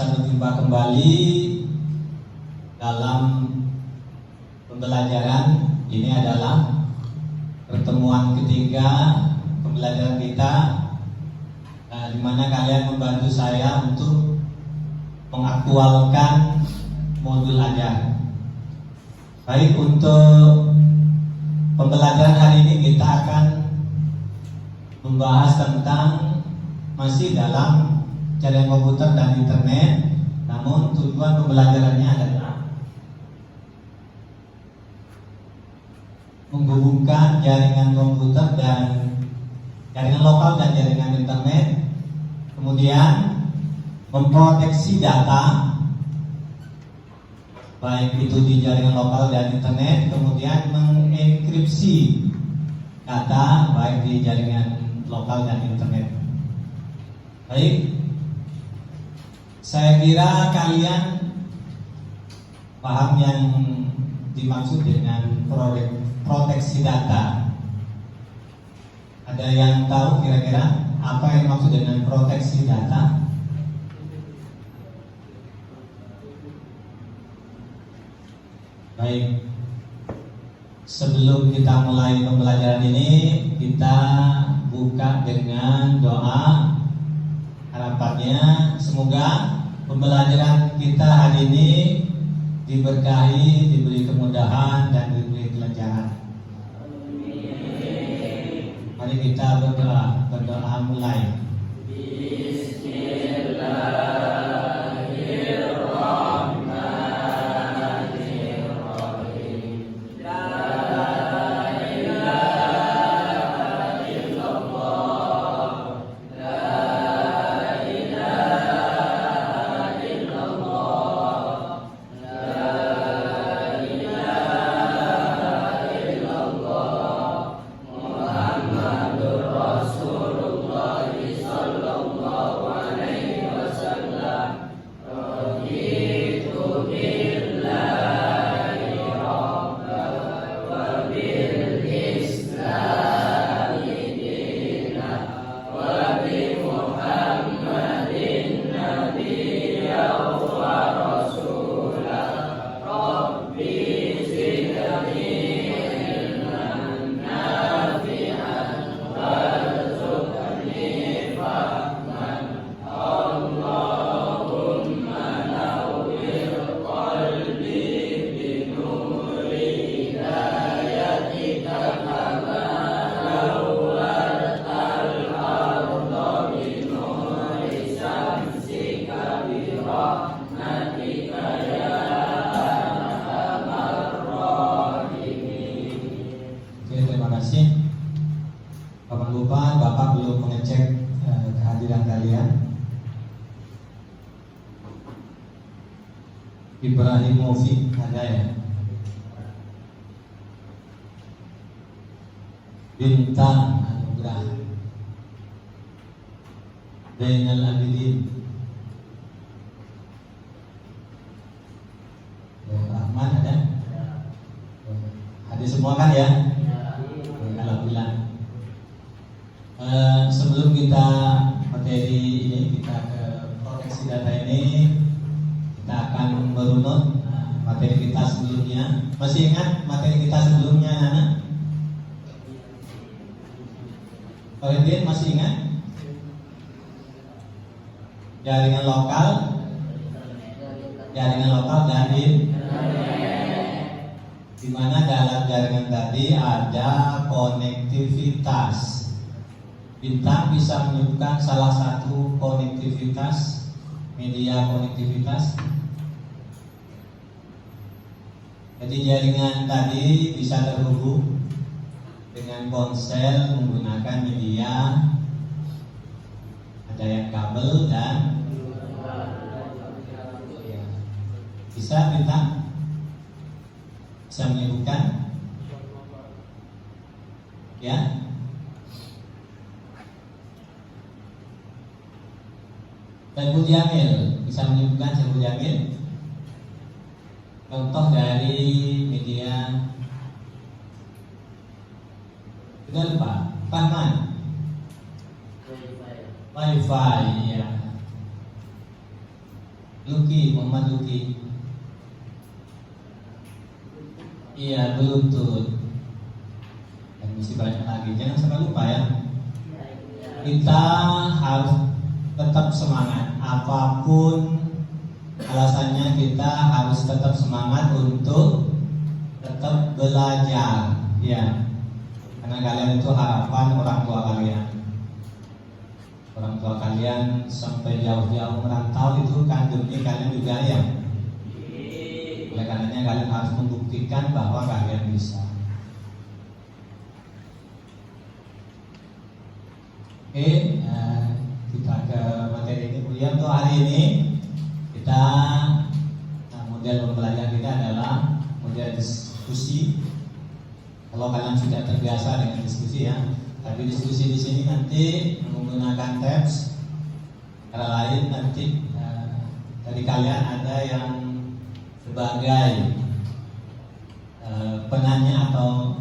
bisa berjumpa kembali dalam pembelajaran. Ini adalah pertemuan ketiga pembelajaran kita, di mana kalian membantu saya untuk mengaktualkan modul ajar. Baik, untuk pembelajaran hari ini kita akan membahas tentang masih dalam jaringan komputer dan internet, namun tujuan pembelajarannya adalah menghubungkan jaringan komputer dan jaringan lokal dan jaringan internet, kemudian memproteksi data baik itu di jaringan lokal dan internet, kemudian mengenkripsi data baik di jaringan lokal dan internet. Baik, saya kira kalian paham yang dimaksud dengan proteksi data. Ada yang tahu kira-kira apa yang dimaksud dengan proteksi data? Baik, sebelum kita mulai pembelajaran ini, kita buka dengan doa. Harapannya semoga pembelajaran kita hari ini diberkahi, diberi kemudahan dan diberi kelancaran. Mari kita berdoa mulai. Bapak belum mengecek kehadiran kalian. Ibrahimovic ada ya? Bintang Anugrah, Zainal Abidin, Rahman ada? Ada semua kan ya? Alhamdulillah. Sebelum kita materi ini, kita ke proteksi data ini, kita akan merunut materi kita sebelumnya. Masih ingat materi kita sebelumnya, Nana? Kalian masih ingat? Jaringan lokal dan di mana dalam jaringan tadi ada konektivitas. Bintang bisa menyebutkan salah satu konektivitas, media konektivitas. Jadi jaringan tadi bisa terhubung dengan ponsel menggunakan media, ada yang kabel dan bisa bintang bisa menyebutkan ya. Saiful Jamil bisa menyebutkan Saiful Jamil contoh dari media. Sudah lupa? Fahman? Wi-Fi ya. Luki, Muhammad Luki. Iya, Bluetooth. Dan masih banyak lagi. Jangan sampai lupa ya. Kita harus tetap semangat. Apapun alasannya, kita harus tetap semangat untuk tetap belajar. Ya, karena kalian itu harapan orang tua kalian. Orang tua kalian sampai jauh-jauh merantau itu kan demi kalian juga ya. Oleh karenanya kalian harus membuktikan bahwa kalian bisa. Oke, kita ke materi ini. Kemudian untuk hari ini kita model pembelajaran kita adalah model diskusi. Kalau kalian sudah terbiasa dengan diskusi ya, tapi diskusi di sini nanti menggunakan tabs. Cara lain nanti dari kalian ada yang sebagai penanya atau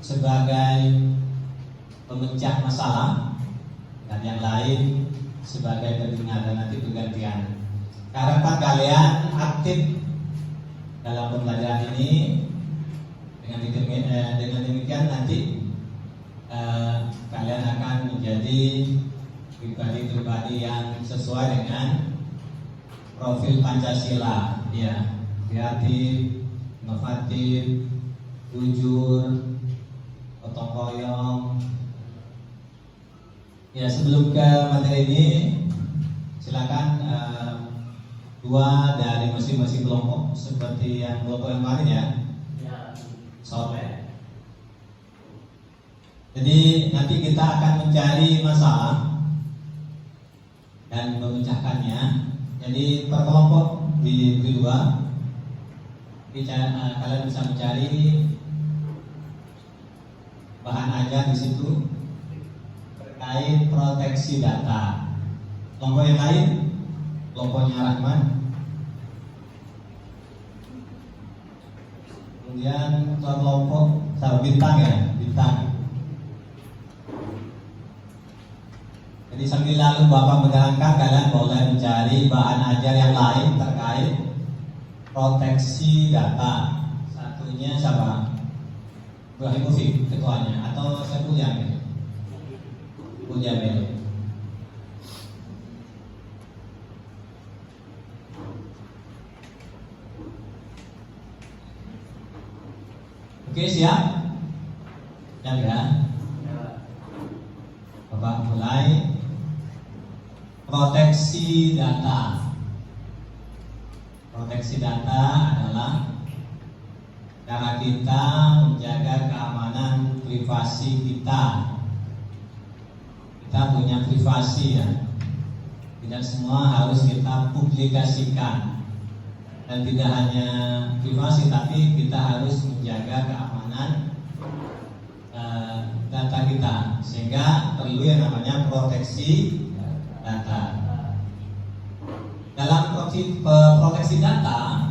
sebagai pemecah masalah, dan yang lain sebagai pendengar, dan nanti bergantian. Harapan kalian aktif dalam pembelajaran ini. Dengan demikian nanti kalian akan menjadi pribadi-pribadi yang sesuai dengan profil Pancasila, ya, kreatif, inovatif, jujur, gotong royong. Ya, sebelum ke materi ini, silakan dua dari masing-masing kelompok seperti yang kelompok yang kemarin ya. Soalnya. Jadi nanti kita akan mencari masalah dan memecahkannya. Jadi per kelompok di kedua, kalian bisa mencari bahan ajar di situ terkait proteksi data. Kelompok yang lain, kelompoknya Rahman. Kemudian kelompok bintang ya, bintang. Jadi sambil lalu Bapak menerangkan, kalian boleh mencari bahan ajar yang lain terkait proteksi data. Satunya siapa? Ibrahim Mufid ketuanya, atau saya punya nih? Punya nih. Oke, siap? Siap ya? Bapak mulai. Proteksi data. Proteksi data adalah cara kita menjaga keamanan privasi kita. Kita punya privasi ya. Tidak semua harus kita publikasikan. Dan tidak hanya privasi, tapi kita harus menjaga keamanan data kita, sehingga perlu yang namanya proteksi data. Dalam proteksi data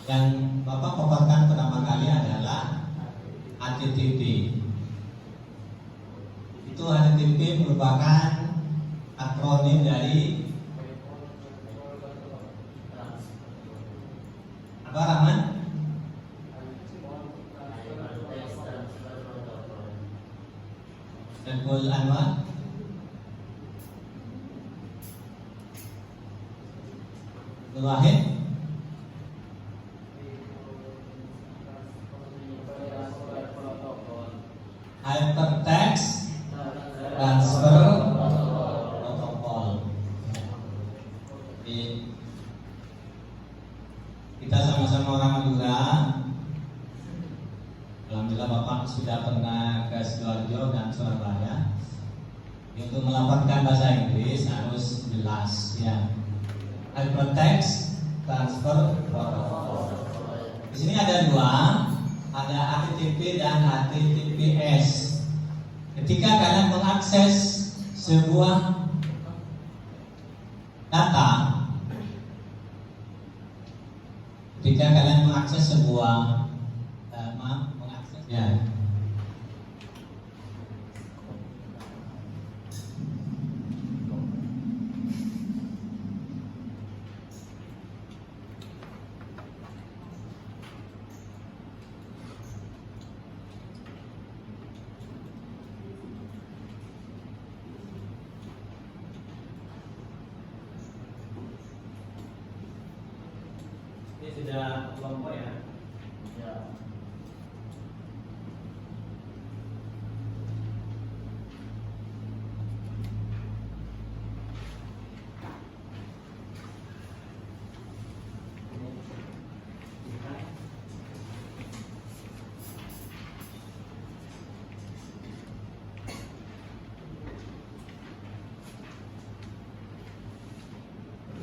yang Bapak paparkan pertama kali adalah HTTP. Itu HTTP merupakan akronim dari apa, Rahman? Abdul Anwar. Abdul Wahid. Hypertext Transfer Protocol. Jadi, kita sama-sama orang Madura. Alhamdulillah Bapak sudah pernah ke Sidoarjo dan Surabaya. Untuk melaporkan bahasa Inggris harus jelas ya. Hypertext Transfer Protocol. Di sini ada dua, ada HTTP dan HTTPS. Ketika kalian mengakses sebuah data, ketika kalian mengakses sebuah ya, sudah kelompok ya. Ya.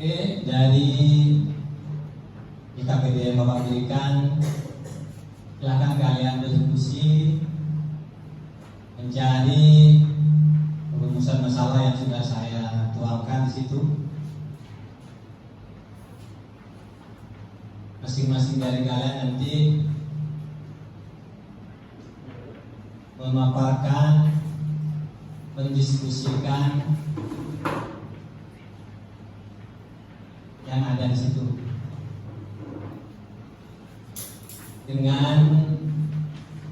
Oke, dari IKPD yang Bapak berikan, silakan kalian berdiskusi mencari rumusan masalah yang sudah saya tuangkan di situ. Masing-masing dari kalian nanti memaparkan, mendiskusikan yang ada di situ dengan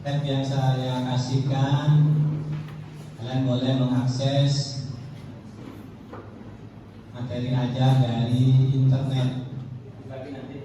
tab yang saya kasihkan. Kalian boleh mengakses materi ajar dari internet. Bagi nanti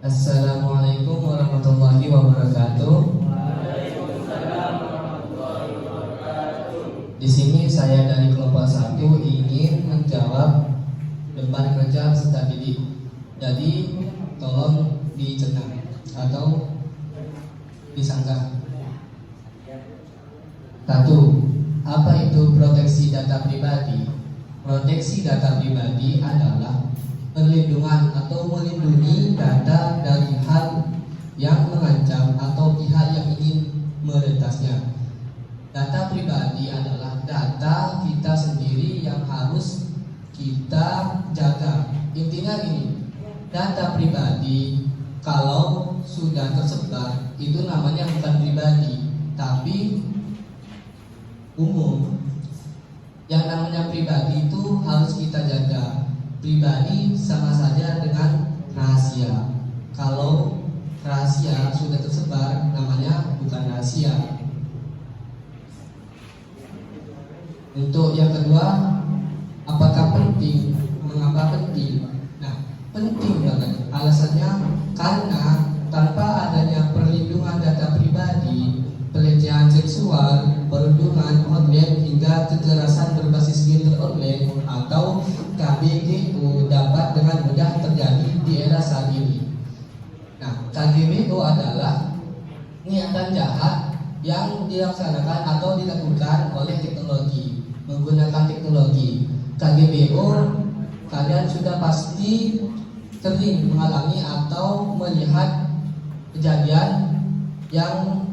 Assalamualaikum warahmatullahi wabarakatuh. Di sini saya dari kelompok 1 ingin menjawab debat kerja peserta didik. Jadi tolong dicerna atau disanggah. 1. Apa itu proteksi data pribadi? Proteksi data pribadi adalah perlindungan atau melindungi data dari hal yang mengancam atau pihak yang ingin meretasnya. Data pribadi adalah data kita sendiri yang harus kita jaga. Intinya gini, data pribadi kalau sudah tersebar itu namanya bukan pribadi, tapi umum. Yang namanya pribadi itu harus kita jaga. Pribadi sama saja dengan rahasia. Kalau rahasia sudah tersebar, namanya bukan rahasia. Untuk yang kedua, apakah penting? Mengapa penting? Nah, penting banget. Alasannya karena tanpa adanya perlindungan data pribadi, pelecehan seksual, perundungan online hingga kekerasan berbasis gender online atau KBGO dapat dengan mudah terjadi di era saat ini. Nah, KBGO adalah niatan jahat yang dilaksanakan atau dilakukan oleh teknologi, menggunakan teknologi. KBGO kalian sudah pasti sering mengalami atau melihat kejadian yang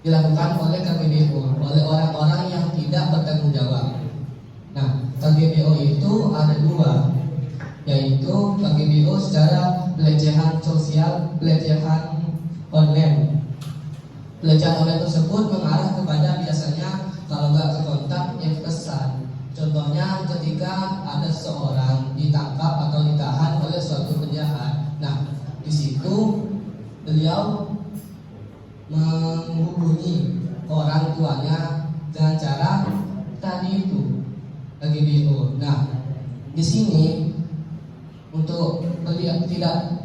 dilakukan oleh KBGO oleh orang-orang yang tidak bertanggung jawab. Nah, KBGO itu ada dua, yaitu KBGO secara pelecehan sosial, pelecehan online. Pelecehan online tersebut mengarah kepada biasanya kalau nggak ke kontak yang pesan. Contohnya ketika ada seseorang ditangkap atau ditahan oleh suatu penjahat. Nah, di situ beliau menghubungi orang tuanya dengan cara tadi itu KBGO. Nah, di sini untuk melihat tidak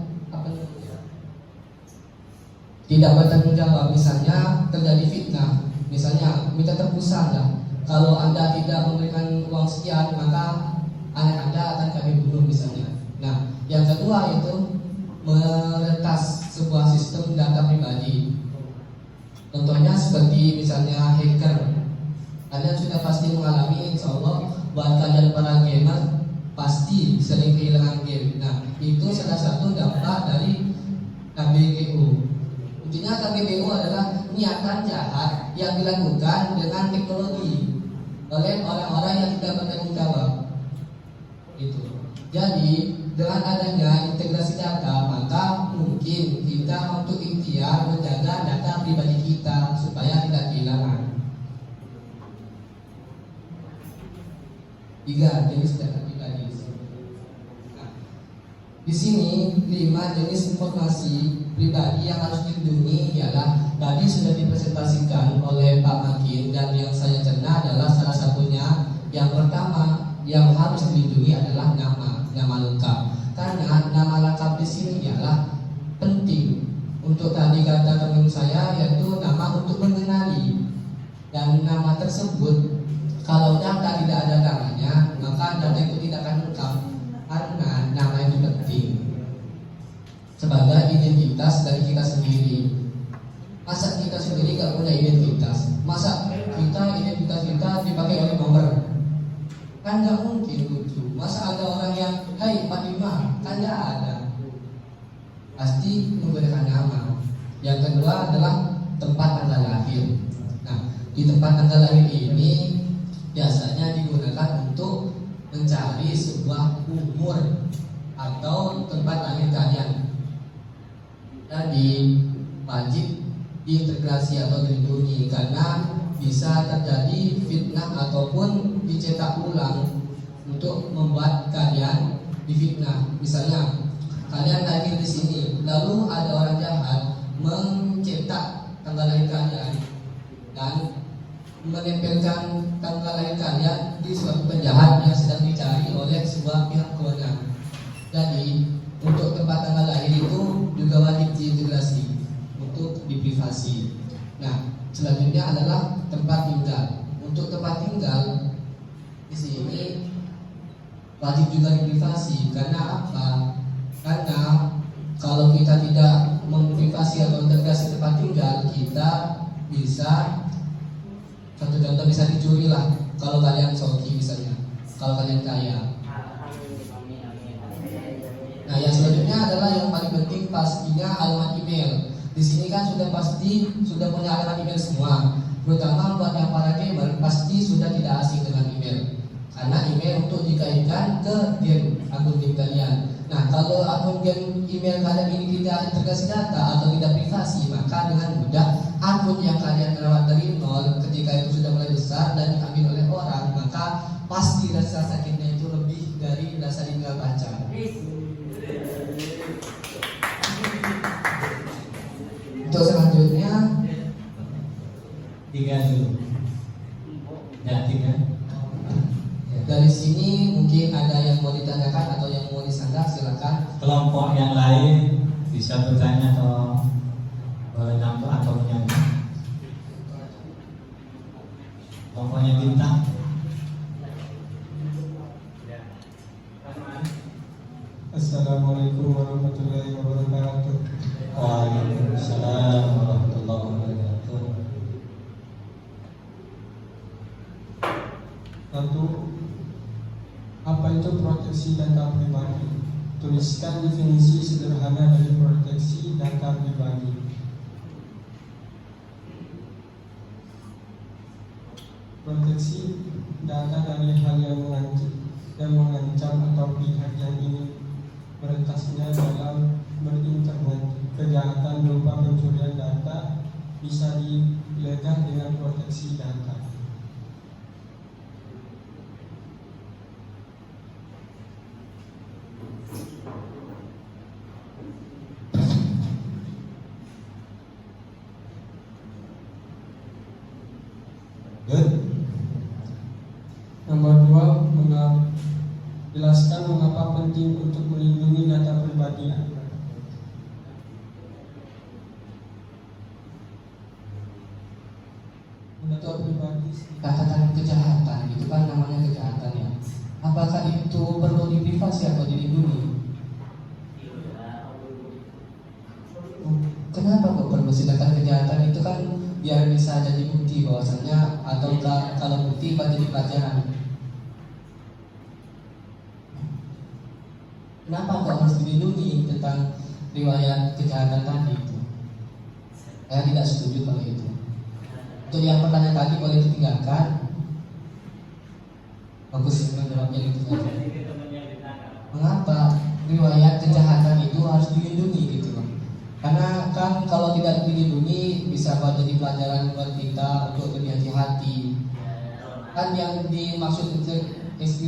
bertanggung jawab, misalnya terjadi fitnah, misalnya minta tebusan lah. Kalau Anda tidak memberikan uang sekian, maka anak Anda akan kami bunuh misalnya. Nah, yang kedua itu meretas sebuah sistem data pribadi. Contohnya seperti misalnya hacker. Kalian sudah pasti mengalami, insya Allah, buat kalian para gamer pasti sering kehilangan game. Nah, itu salah satu dampak dari KBGO. Intinya KBGO adalah niatan jahat yang dilakukan dengan teknologi oleh orang-orang yang tidak bertanggung jawab. Itu. Jadi dengan adanya integrasi data, maka mungkin kita untuk ikhtiar menjaga data pribadi kita supaya tidak kehilangan. 3 jenis data pribadi. Nah, di sini 5 jenis informasi pribadi yang harus dilindungi ialah tadi sudah dipresentasikan oleh Pak Makin, dan yang saya cerna adalah salah satunya. Yang pertama yang harus dilindungi adalah nama lengkap. Karena nama lengkap di sini ialah penting. Untuk tadi kata teman saya, yaitu nama untuk mengenali. Dan nama tersebut kalau data tidak ada namanya, maka data itu tidak akan lengkap. Karena nama itu penting sebagai identitas dari kita sendiri. Masa kita sendiri gak punya identitas? Masa identitas kita dipakai oleh nomor? Kan gak mungkin lucu. Masa ada orang yang hai Pak Ima? Kan gak ada. Pasti menggunakan nama. Yang kedua adalah tempat tanggal lahir. Nah, di tempat tanggal lahir ini biasanya digunakan untuk mencari sebuah umur atau tempat lahir kalian. Jadi wajib diintegrasi atau dilindungi karena bisa terjadi fitnah ataupun dicetak ulang untuk membuat kalian difitnah. Misalnya kalian lahir di sini, lalu ada orang jahat mencetak tanggal lahir kalian dan menempelkan tanggal lahir kalian di suatu penjahat yang sedang dicari oleh sebuah pihak kewenangan. Jadi untuk tempat tanggal lahir itu Selanjutnya adalah tempat tinggal. Untuk tempat tinggal di sini wajib juga diprivasi. Karena apa? Karena kalau kita tidak memprivasi atau integrasi tempat tinggal, kita bisa, contoh-contoh bisa dicuri lah. Kalau kalian soki misalnya, kalau kalian kaya. Nah, yang selanjutnya adalah yang paling penting pastinya alamat email. Di sini kan sudah pasti sudah punya alamat email semua. Terutama buat yang para gamer pasti sudah tidak asing dengan email. Karena email untuk dikaitkan ke game akun game kalian. Nah, kalau akun game email kalian ini tidak integrasi data atau tidak privasi, maka dengan mudah akun yang kalian rawat dari nol ketika itu sudah mulai besar dan diambil oleh orang, maka pasti rasa sakitnya itu lebih dari rasa tinggal baca. Untuk selanjutnya 3 dulu. Ya, 3. Dari sini mungkin ada yang mau ditanyakan atau yang mau disanggah, silakan. Kelompok yang lain bisa bertanya atau menambah atau menyambung. Kelompoknya bintang. Assalamualaikum warahmatullahi wabarakatuh. Waalaikumsalam warahmatullahi wabarakatuh. Satu, apa itu proteksi data pribadi? Tuliskan definisi sederhana dari proteksi data pribadi. Proteksi data dari hal yang mengancam atau pihak yang ingin meretasnya dalam berinternet. Kejahatan berupa pencurian data bisa dilegah dengan proteksi data. Good. Nomor 2, jelaskan mengapa penting untuk melindungi data pribadi Anda. Data pribadi Katakan kejahatan, itu kan namanya kejahatan ya. Apakah itu perlu diprivasi atau dilindungi? Kenapa kok perlu? Sedangkan kejahatan itu kan biar bisa jadi bukti bahwasannya, atau kalau bukti jadi pelajaran. Kenapa kok harus dilindungi tentang riwayat kejahatan tadi itu? Saya tidak setuju kalau itu. Untuk yang pertanyaan tadi boleh ditinggalkan. Bagus menjawabnya itu saja. Mengapa riwayat kejahatan itu harus dilindungi gitu loh? Karena kan kalau tidak dilindungi bisa buat jadi pelajaran buat kita untuk lebih hati-hati. Kan yang dimaksud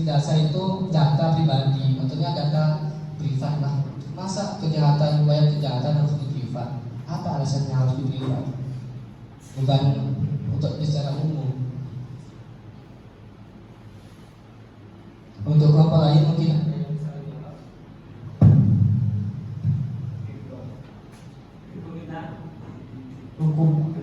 dasar itu data pribadi, maksudnya data privat lah. Masa kejahatan, riwayat kejahatan harus privat? Apa alasannya harus privat? Bukan untuk secara umum. Untuk kelompok lain mungkin hukum.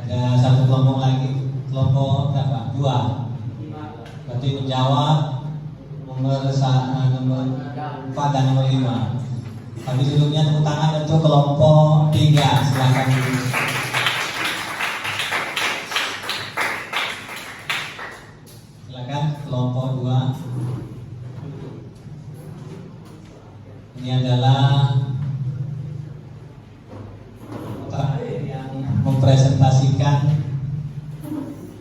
Ada satu kelompok lagi. Kelompok berapa? 2. Berarti menjawab nomor 4 dan nomor 5. Tapi duduknya tepuk tangan untuk kelompok 3. Silakan. Silakan kelompok 2. Ini adalah terakhir yang mempresentasikan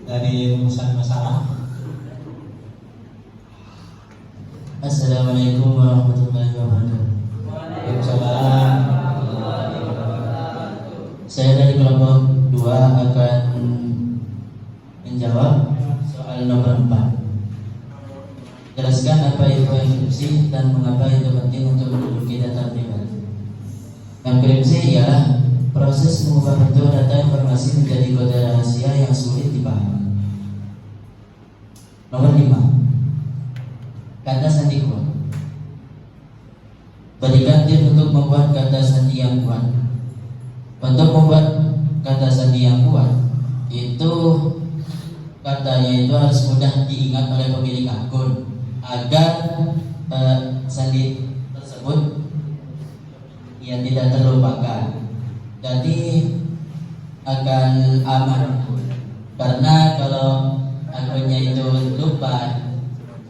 dari rumusan masalah. Assalamualaikum warahmatullahi wabarakatuh. Waalaikumsalam. Saya dari kelompok 2 akan menjawab soal nomor 4. Jelaskan apa itu enkripsi dan mengapa itu penting untuk melindungi data pribadi. Enkripsi ialah proses mengubah bentuk data informasi menjadi kode rahasia yang sulit dipahami. Nomor 5. Kata sandi kuat. berikan tips untuk membuat kata sandi yang kuat. Untuk membuat kata sandi yang kuat itu katanya itu harus mudah diingat oleh pemilik akun agar sandi tersebut ya tidak terlupakan. Jadi akan aman, karena kalau akunnya itu lupa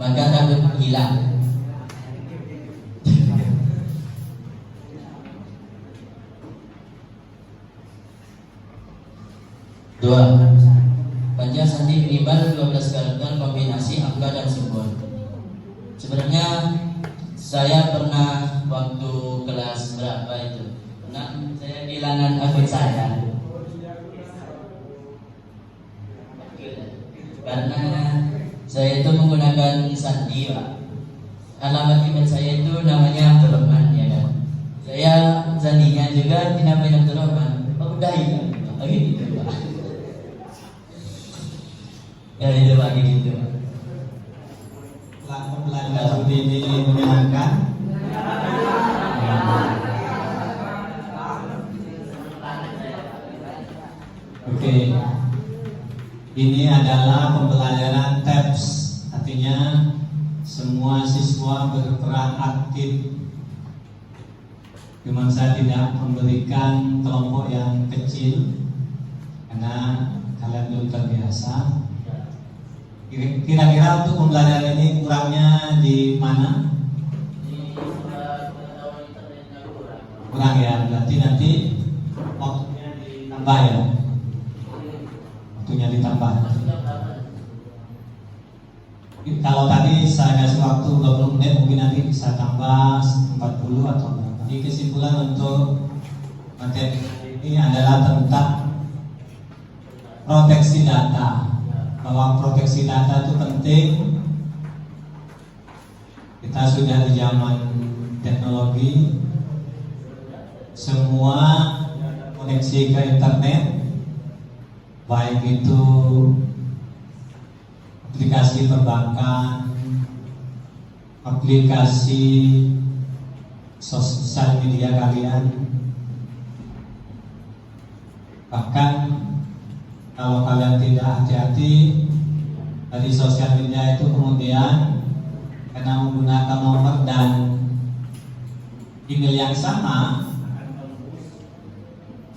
maka akun hilang. Dua, baca sandi minimal 12 karakter kombinasi angka dan simbol. Sebenarnya saya pernah waktu kelas berapa itu, saya kehilangan akun saya karena saya itu menggunakan sandi, Pak. Alamat email saya itu namanya Abdurrahman, ya kan. Saya sandinya juga dinamain Abdurrahman. Oh, udah hilang. Oh, gitu, Pak. Ya itu Pak, gitu. Pembelajaran seperti ini menyenangkan. Oke, ini adalah pembelajaran TAPS, artinya semua siswa berperan aktif. Cuma saya tidak memberikan kelompok yang kecil karena kalian belum terbiasa. Kira-kira untuk pembelajaran ini kurangnya di mana? Kurang ya, berarti nanti waktunya ditambah ya. Waktunya ditambah. Kalau tadi saya kasih waktu 20 menit, mungkin nanti bisa tambah 40 atau berapa. Jadi kesimpulan untuk materi ini adalah tentang proteksi data. Bahwa proteksi data itu penting. Kita sudah di zaman teknologi, semua koneksi ke internet, baik itu aplikasi perbankan, aplikasi sosial media kalian, bahkan kalau kalian tidak hati-hati dari sosial media itu kemudian karena menggunakan nomor dan email yang sama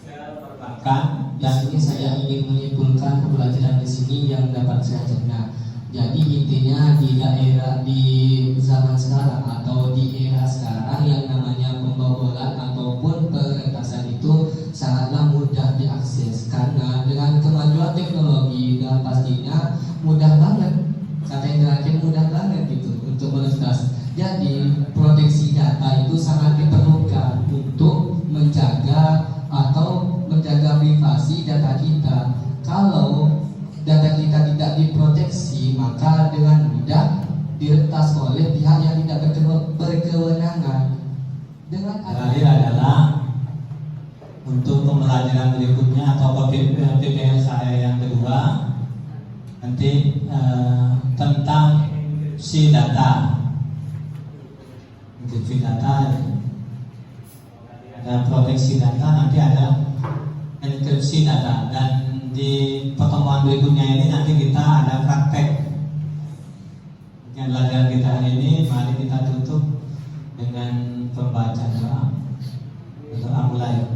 perbankan. Di sini saya ingin menyimpulkan pembelajaran di sini yang dapat saya cerna. Jadi intinya di zaman sekarang atau di era sekarang yang namanya pembobolan ataupun peretasan itu sangatlah mudah diakses karena dengan kemajuan teknologi dan pastinya mudah banget, kata yang terakhir mudah banget gitu untuk meretas. Jadi proteksi data itu sangat diperlukan untuk menjaga atau menjaga privasi data kita. Kalau data kita tidak diproteksi, maka dengan mudah diretas oleh pihak yang tidak berkewenangan. Dengan terakhir adalah untuk pembelajaran berikutnya atau PPL saya yang kedua nanti tentang enkripsi data. Enkripsi data, ada proteksi data, nanti ada enkripsi data, dan di pertemuan berikutnya ini nanti kita ada praktek. Yang pelajaran kita hari ini, mari kita tutup dengan pembacaan doa. Doa mulai.